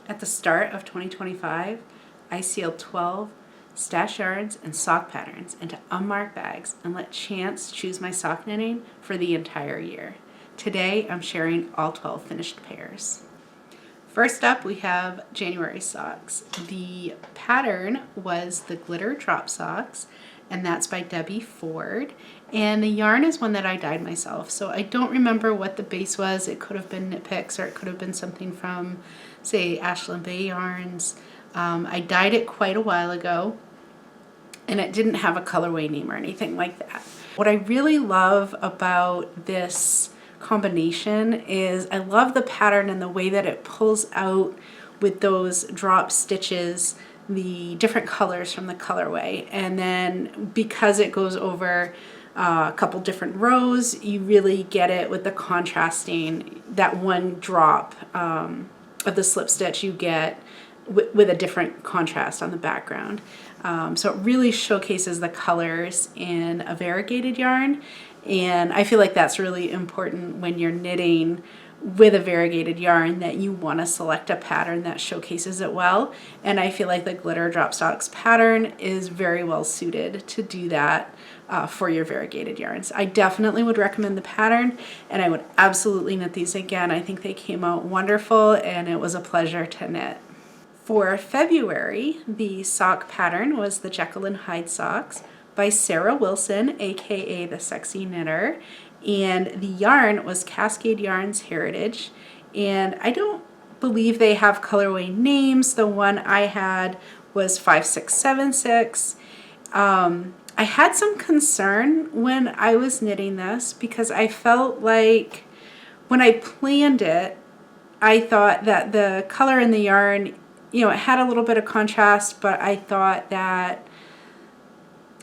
At the start of 2025, I sealed 12 stash yarns and sock patterns into unmarked bags and let chance choose my sock knitting for the entire year. Today, I'm sharing all 12 finished pairs. First up, we have January socks. The pattern was the glitter drop socks, and that's by Debbie Ford. And the yarn is one that I dyed myself, so I don't remember what the base was. It could have been Knit Picks, or it could have been something from, say, Ashland Bay Yarns. I dyed it quite a while ago, and it didn't have a colorway name or anything like that. What I really love about this combination is I love the pattern and the way that it pulls out with those drop stitches the different colors from the colorway, and then because it goes over a couple different rows, you really get it with the contrasting. That one drop of the slip stitch you get with a different contrast on the background. So it really showcases the colors in a variegated yarn, and I feel like that's really important when you're knitting with a variegated yarn, that you want to select a pattern that showcases it well. And I feel like the glitter drop stocks pattern is very well suited to do that for your variegated yarns. I definitely would recommend the pattern, and I would absolutely knit these again. I think they came out wonderful, and it was a pleasure to knit. For February, the sock pattern was the Jekyll and Hyde socks by Sarah Wilson, aka the Sexy Knitter, and the yarn was Cascade Yarns Heritage, and I don't believe they have colorway names. The one I had was 5676. I had some concern when I was knitting this because I felt like when I planned it, I thought that the color in the yarn, it had a little bit of contrast, but I thought that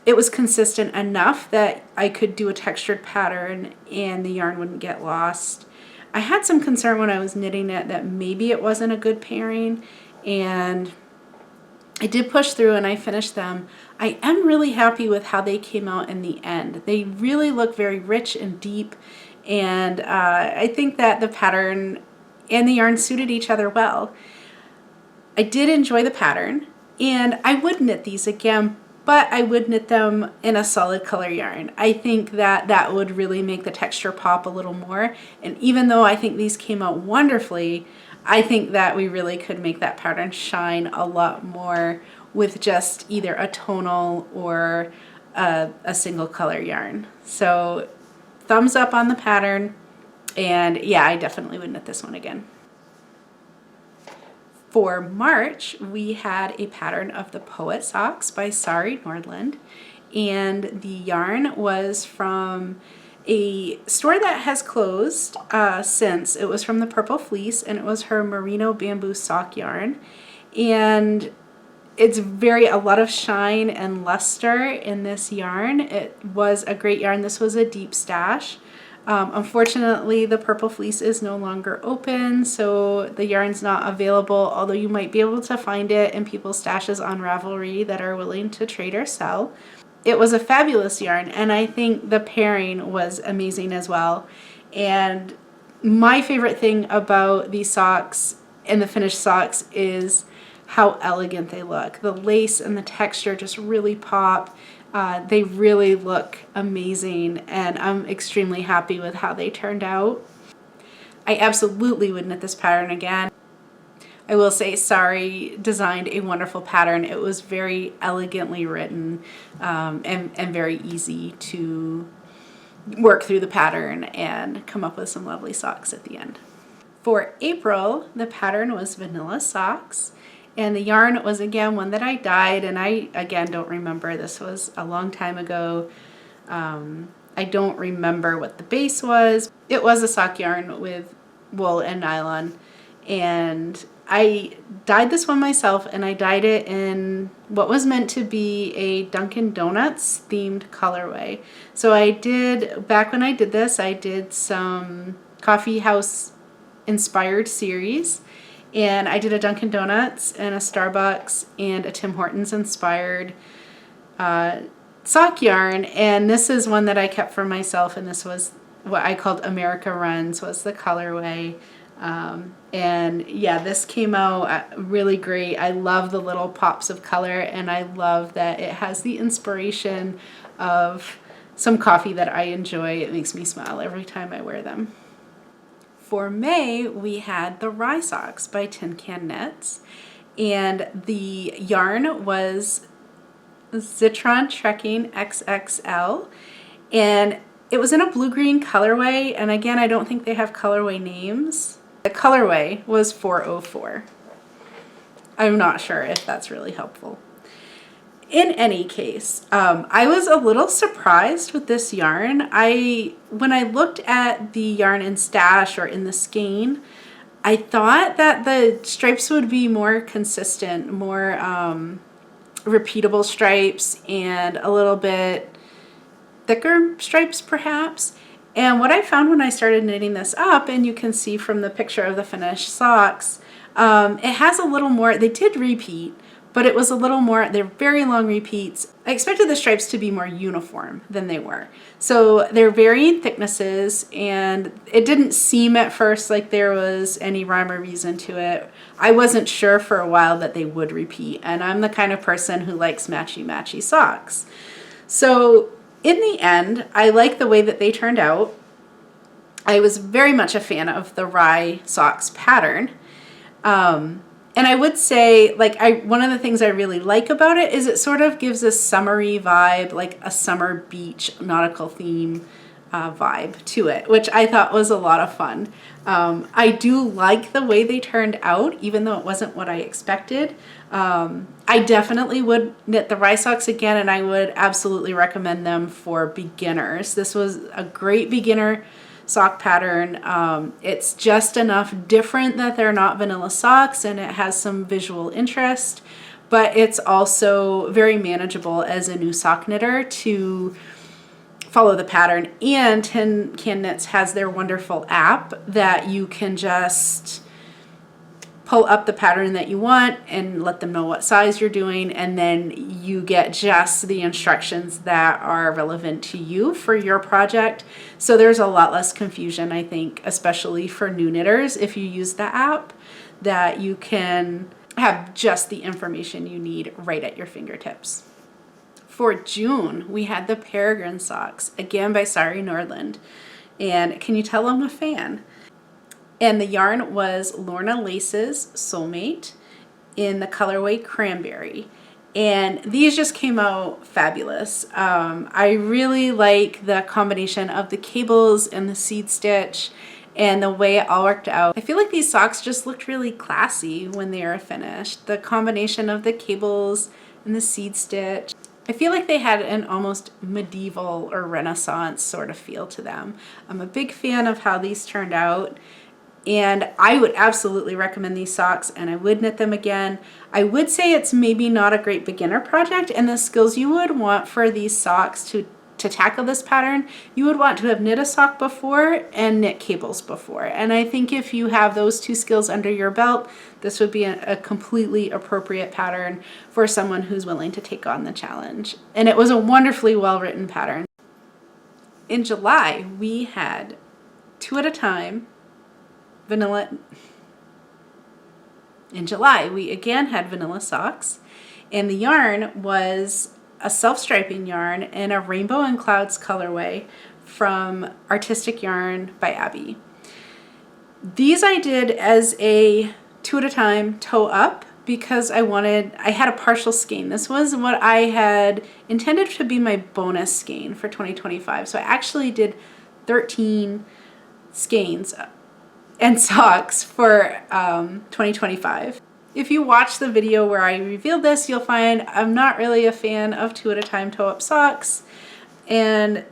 it was consistent enough that I could do a textured pattern and the yarn wouldn't get lost. I had some concern when I was knitting it that maybe it wasn't a good pairing, and I did push through and I finished them. I am really happy with how they came out in the end. They really look very rich and deep, and I think that the pattern and the yarn suited each other well. I did enjoy the pattern, and I would knit these again, but I would knit them in a solid color yarn. I think that that would really make the texture pop a little more, and even though I think these came out wonderfully, I think that we really could make that pattern shine a lot more with just either a tonal or a single color yarn. So thumbs up on the pattern, and yeah, I definitely would knit this one again. For March, we had a pattern of the Poet Socks by Sari Nordland, and the yarn was from a store that has closed since. It was from the Purple Fleece, and it was her merino bamboo sock yarn, and it's a lot of shine and luster in this yarn. It was a great yarn. This was a deep stash. Unfortunately, the Purple Fleece is no longer open, so the yarn's not available, although you might be able to find it in people's stashes on Ravelry that are willing to trade or sell. It was a fabulous yarn, and I think the pairing was amazing as well. And my favorite thing about these socks and the finished socks is how elegant they look. The lace and the texture just really pop. They really look amazing, and I'm extremely happy with how they turned out. I absolutely would knit this pattern again. I will say Sari designed a wonderful pattern. It was very elegantly written and very easy to work through the pattern and come up with some lovely socks at the end. For April, the pattern was Vanilla Socks. And the yarn was again one that I dyed, and I again don't remember. This was a long time ago. I don't remember what the base was. It was a sock yarn with wool and nylon, and I dyed this one myself, and I dyed it in what was meant to be a Dunkin' Donuts themed colorway. So back when I did this, I did some coffee house inspired series. And I did a Dunkin' Donuts and a Starbucks and a Tim Hortons inspired sock yarn. And this is one that I kept for myself, and this was what I called America Runs, was the colorway. And yeah, this came out really great. I love the little pops of color, and I love that it has the inspiration of some coffee that I enjoy. It makes me smile every time I wear them. For May, we had the Rye Socks by Tin Can Knits, and the yarn was Zitron Trekking XXL, and it was in a blue-green colorway, and again, I don't think they have colorway names. The colorway was 404. I'm not sure if that's really helpful. In any case, I was a little surprised with this yarn. When I looked at the yarn in Stash or in the skein, I thought that the stripes would be more consistent, more repeatable stripes, and a little bit thicker stripes perhaps. And what I found when I started knitting this up, and you can see from the picture of the finished socks, it has a little more. They did repeat, but it was a little more, they're very long repeats. I expected the stripes to be more uniform than they were. So they're varying thicknesses, and it didn't seem at first like there was any rhyme or reason to it. I wasn't sure for a while that they would repeat, and I'm the kind of person who likes matchy-matchy socks. So in the end, I like the way that they turned out. I was very much a fan of the Rye Socks pattern. And I would say, like, one of the things I really like about it is it sort of gives a summery vibe, like a summer beach nautical theme vibe to it, which I thought was a lot of fun. I do like the way they turned out, even though it wasn't what I expected. I definitely would knit the Rye Socks again, and I would absolutely recommend them for beginners. This was a great beginner sock pattern. It's just enough different that they're not vanilla socks, and it has some visual interest, but it's also very manageable as a new sock knitter to follow the pattern. And Tin Can Knits has their wonderful app that you can just pull up the pattern that you want and let them know what size you're doing, and then you get just the instructions that are relevant to you for your project. So there's a lot less confusion, I think, especially for new knitters, if you use the app, that you can have just the information you need right at your fingertips. For June, we had the Peregrine socks, again by Sari Nordland, and can you tell I'm a fan? And the yarn was Lorna Lace's Soulmate in the colorway Cranberry. And these just came out fabulous. I really like the combination of the cables and the seed stitch and the way it all worked out. I feel like these socks just looked really classy when they are finished. The combination of the cables and the seed stitch. I feel like they had an almost medieval or Renaissance sort of feel to them. I'm a big fan of how these turned out, and I would absolutely recommend these socks, and I would knit them again. I would say it's maybe not a great beginner project, and the skills you would want for these socks to tackle this pattern, you would want to have knit a sock before and knit cables before. And I think if you have those two skills under your belt, this would be a completely appropriate pattern for someone who's willing to take on the challenge. And it was a wonderfully well-written pattern. In July, we had Two at a Time vanilla. In July, we again had vanilla socks, and the yarn was a self-striping yarn in a Rainbow and Clouds colorway from Artistic Yarn by Abby. These I did as a two at a time toe up because I had a partial skein. This was what I had intended to be my bonus skein for 2025. So I actually did 13 skeins and socks for 2025. If you watch the video where I revealed this, you'll find I'm not really a fan of two at a time toe-up socks, and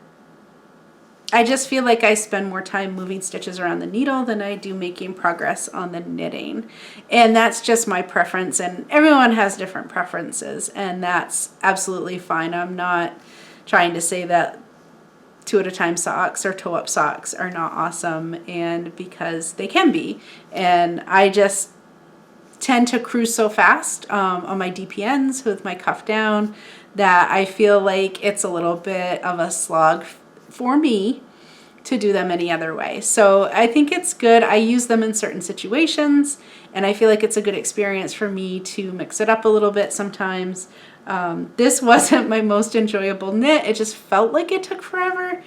I just feel like I spend more time moving stitches around the needle than I do making progress on the knitting. And that's just my preference, and everyone has different preferences, and that's absolutely fine. I'm not trying to say that two at a time socks or toe-up socks are not awesome, and because they can be, and I just tend to cruise so fast on my DPNs with my cuff down that I feel like it's a little bit of a slog for me to do them any other way. So I think it's good. I use them in certain situations, and I feel like it's a good experience for me to mix it up a little bit sometimes. This wasn't my most enjoyable knit. It just felt like it took forever.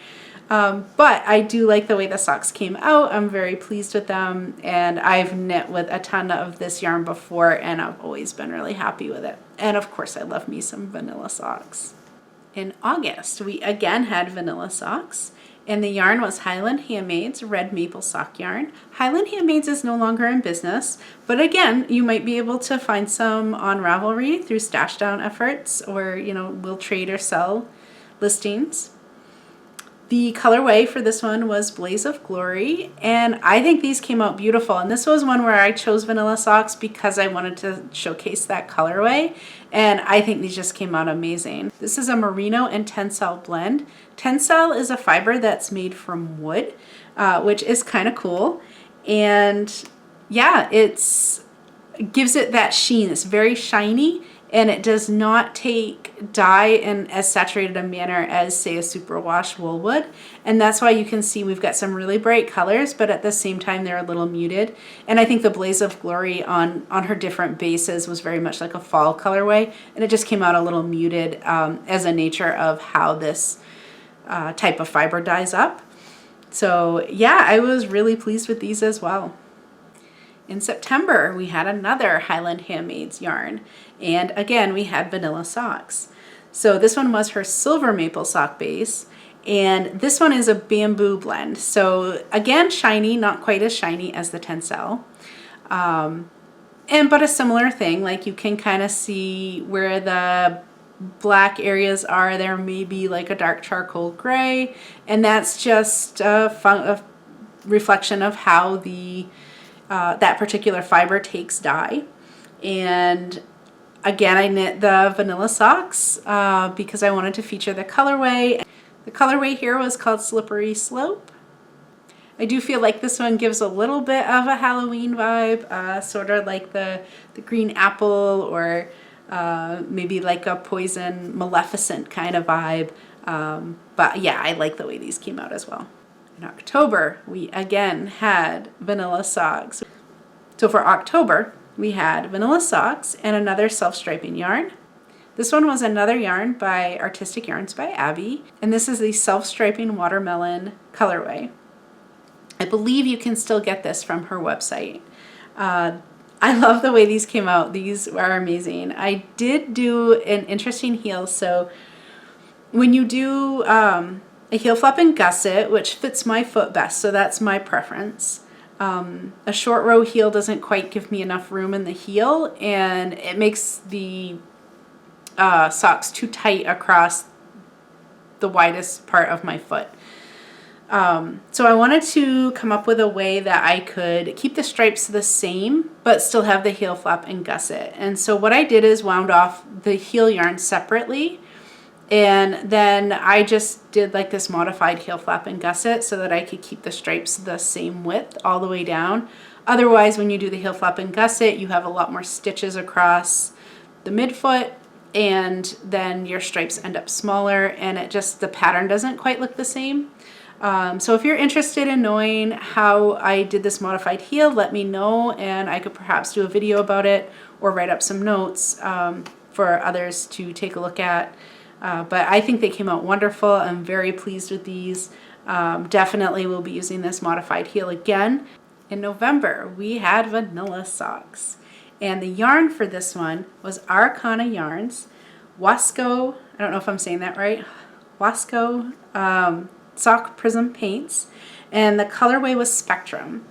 But I do like the way the socks came out. I'm very pleased with them, and I've knit with a ton of this yarn before, and I've always been really happy with it. And of course, I love me some vanilla socks. In August, we again had vanilla socks, and the yarn was Highland Handmade's red maple sock yarn. Highland Handmades is no longer in business, but again, you might be able to find some on Ravelry through stash down efforts, or will trade or sell listings. The colorway for this one was Blaze of Glory, and I think these came out beautiful. And this was one where I chose vanilla socks because I wanted to showcase that colorway, and I think these just came out amazing. This is a merino and tencel blend. Tencel is a fiber that's made from wood, which is kind of cool. And yeah, it gives it that sheen. It's very shiny, and it does not take dye in as saturated a manner as, say, a superwash wool would. And that's why you can see we've got some really bright colors, but at the same time they're a little muted. And I think the Blaze of Glory on her different bases was very much like a fall colorway, and it just came out a little muted as a nature of how this type of fiber dyes up. So yeah, I was really pleased with these as well. In September, we had another Highland Handmades yarn, and again, we had vanilla socks. So this one was her silver maple sock base, and this one is a bamboo blend. So again, shiny, not quite as shiny as the tencel, but a similar thing. Like, you can kind of see where the black areas are. There may be like a dark charcoal gray, and that's just a reflection of how the that particular fiber takes dye. And again, I knit the vanilla socks because I wanted to feature the colorway. The colorway here was called Slippery Slope. I do feel like this one gives a little bit of a Halloween vibe, sort of like the green apple, or maybe like a poison maleficent kind of vibe. But yeah, I like the way these came out as well. In October, we again had vanilla socks. So for October, we had vanilla socks and another self-striping yarn. This one was another yarn by Artistic Yarns by Abby, and this is the self-striping watermelon colorway. I believe you can still get this from her website. I love the way these came out. These are amazing. I did do an interesting heel. So when you do a heel flap and gusset, which fits my foot best, so that's my preference. A short row heel doesn't quite give me enough room in the heel, and it makes the socks too tight across the widest part of my foot. So I wanted to come up with a way that I could keep the stripes the same, but still have the heel flap and gusset. And so what I did is wound off the heel yarn separately, and then I just did like this modified heel flap and gusset so that I could keep the stripes the same width all the way down. Otherwise, when you do the heel flap and gusset, you have a lot more stitches across the midfoot, and then your stripes end up smaller, and the pattern doesn't quite look the same. So if you're interested in knowing how I did this modified heel, let me know, and I could perhaps do a video about it or write up some notes for others to take a look at. But I think they came out wonderful. I'm very pleased with these. Definitely will be using this modified heel again. In November, we had vanilla socks. And the yarn for this one was Arcana Yarns, Wasco, I don't know if I'm saying that right, Wasco Sock Prism Paints, and the colorway was Spectrum.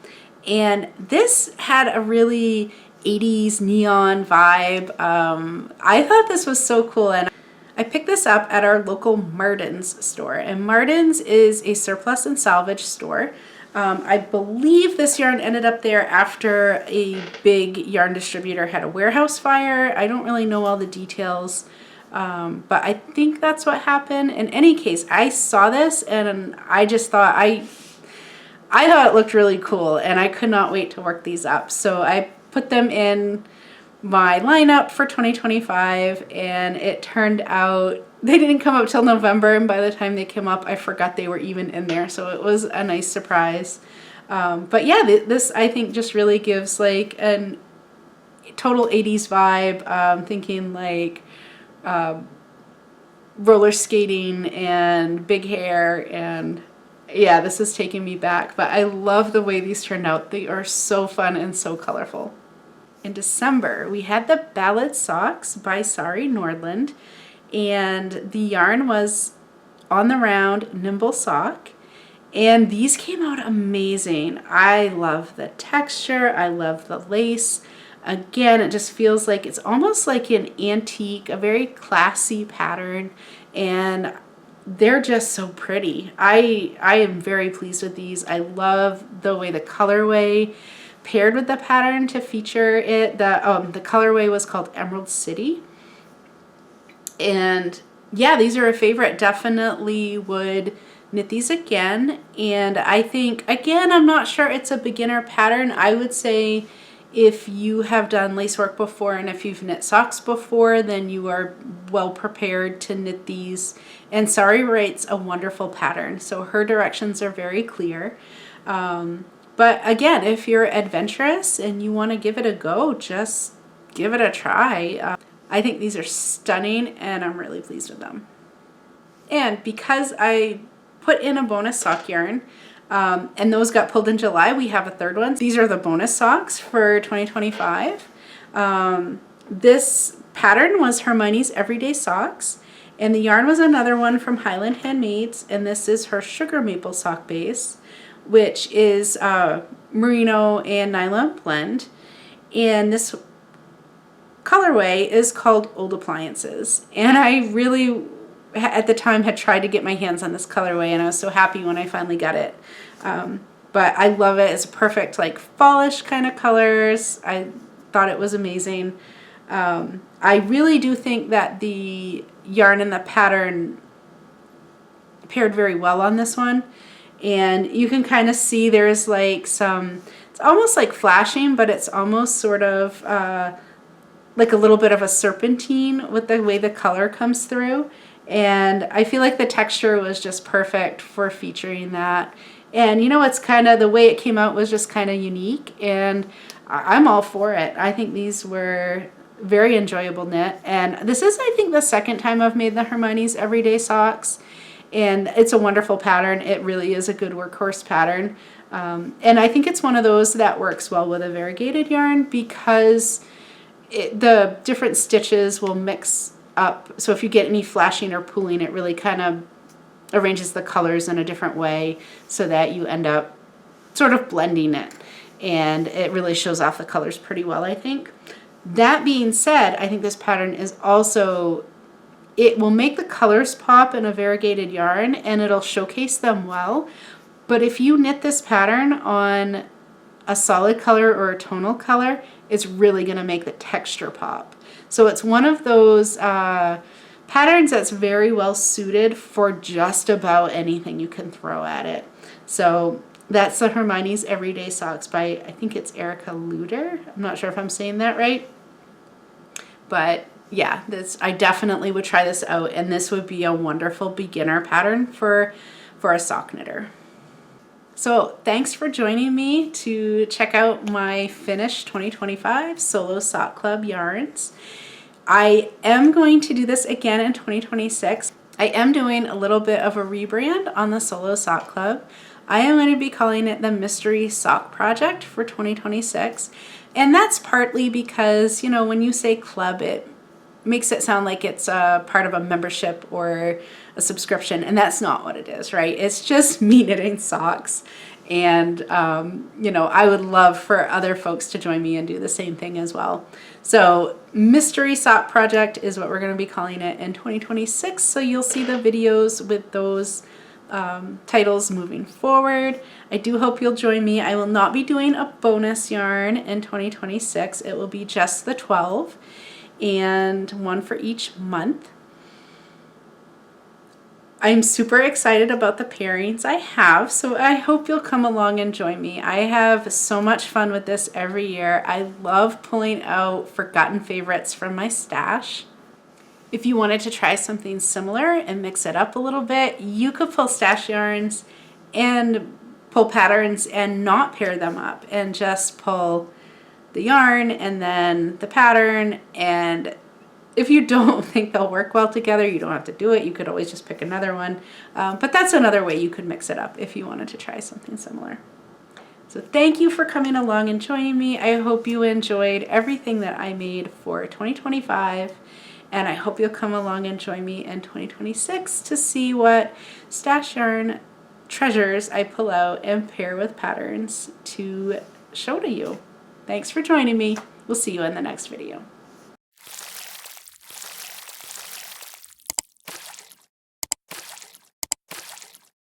And this had a really 80s neon vibe. I thought this was so cool, and I picked this up at our local Martin's store, and Martin's is a surplus and salvage store. I believe this yarn ended up there after a big yarn distributor had a warehouse fire. I don't really know all the details, but I think that's what happened. In any case, I saw this and I just thought, I thought it looked really cool, and I could not wait to work these up. So I put them in my lineup for 2025, and it turned out they didn't come up till November, and by the time they came up, I forgot they were even in there. So it was a nice surprise. But yeah, this I think just really gives like an total 80s vibe. Thinking like roller skating and big hair, and yeah, this is taking me back. But I love the way these turned out. They are so fun and so colorful. In December, we had the Ballad Socks by Sari Nordland, and the yarn was On the Round Nimble Sock, and these came out amazing. I love the texture, I love the lace. Again, it just feels like it's almost like an antique, a very classy pattern, and they're just so pretty. I am very pleased with these. I love the way the colorway paired with the pattern to feature it. The colorway was called Emerald City. And yeah, these are a favorite. Definitely would knit these again. And I think, again, I'm not sure it's a beginner pattern. I would say if you have done lace work before and if you've knit socks before, then you are well prepared to knit these. And Sari writes a wonderful pattern, so her directions are very clear. But again, if you're adventurous and you want to give it a go, just give it a try. I think these are stunning, and I'm really pleased with them. And because I put in a bonus sock yarn, and those got pulled in July, we have a third one. These are the bonus socks for 2025. This pattern was Hermione's Everyday Socks, and the yarn was another one from Highland Handmades, and this is her Sugar Maple Sock base, which is merino and nylon blend. And this colorway is called Old Appliances. And I really, at the time, had tried to get my hands on this colorway, and I was so happy when I finally got it. But I love it. It's perfect, like fallish kind of colors. I thought it was amazing. I really do think that the yarn and the pattern paired very well on this one. And you can kind of see there's like some, it's almost like flashing, but it's almost sort of like a little bit of a serpentine with the way the color comes through. And I feel like the texture was just perfect for featuring that. And you know, it's kind of, the way it came out was just kind of unique, and I'm all for it. I think these were very enjoyable knit. And this is, I think, the second time I've made the Hermione's Everyday Socks. And it's a wonderful pattern. It really is a good workhorse pattern. And I think it's one of those that works well with a variegated yarn because the different stitches will mix up. So if you get any flashing or pooling, it really kind of arranges the colors in a different way so that you end up sort of blending it. And it really shows off the colors pretty well, I think. That being said, I think this pattern is also, it will make the colors pop in a variegated yarn, and it'll showcase them well. But if you knit this pattern on a solid color or a tonal color, it's really going to make the texture pop. So it's one of those patterns that's very well suited for just about anything you can throw at it. So that's the Hermione's Everyday Socks by, I think it's Erica Luder. I'm not sure if I'm saying that right. But yeah, I definitely would try this out, and this would be a wonderful beginner pattern for a sock knitter. So thanks for joining me to check out my finished 2025 Solo Sock Club yarns. I am going to do this again in 2026. I am doing a little bit of a rebrand on the Solo Sock Club. I am going to be calling it the Mystery Sock Project for 2026. And that's partly because, you know, when you say club, it makes it sound like it's a part of a membership or a subscription, and that's not what it is, right? It's just me knitting socks. And, you know, I would love for other folks to join me and do the same thing as well. So Mystery Sock Project is what we're going to be calling it in 2026. So you'll see the videos with those titles moving forward. I do hope you'll join me. I will not be doing a bonus yarn in 2026. It will be just the 12 and one for each month. I'm super excited about the pairings I have, so I hope you'll come along and join me. I have so much fun with this every year. I love pulling out forgotten favorites from my stash. If you wanted to try something similar and mix it up a little bit, you could pull stash yarns and pull patterns and not pair them up and just pull the yarn and then the pattern. And if you don't think they'll work well together, you don't have to do it. You could always just pick another one. But that's another way you could mix it up if you wanted to try something similar. So thank you for coming along and joining me. I hope you enjoyed everything that I made for 2025. And I hope you'll come along and join me in 2026 to see what stash yarn treasures I pull out and pair with patterns to show to you. Thanks for joining me. We'll see you in the next video.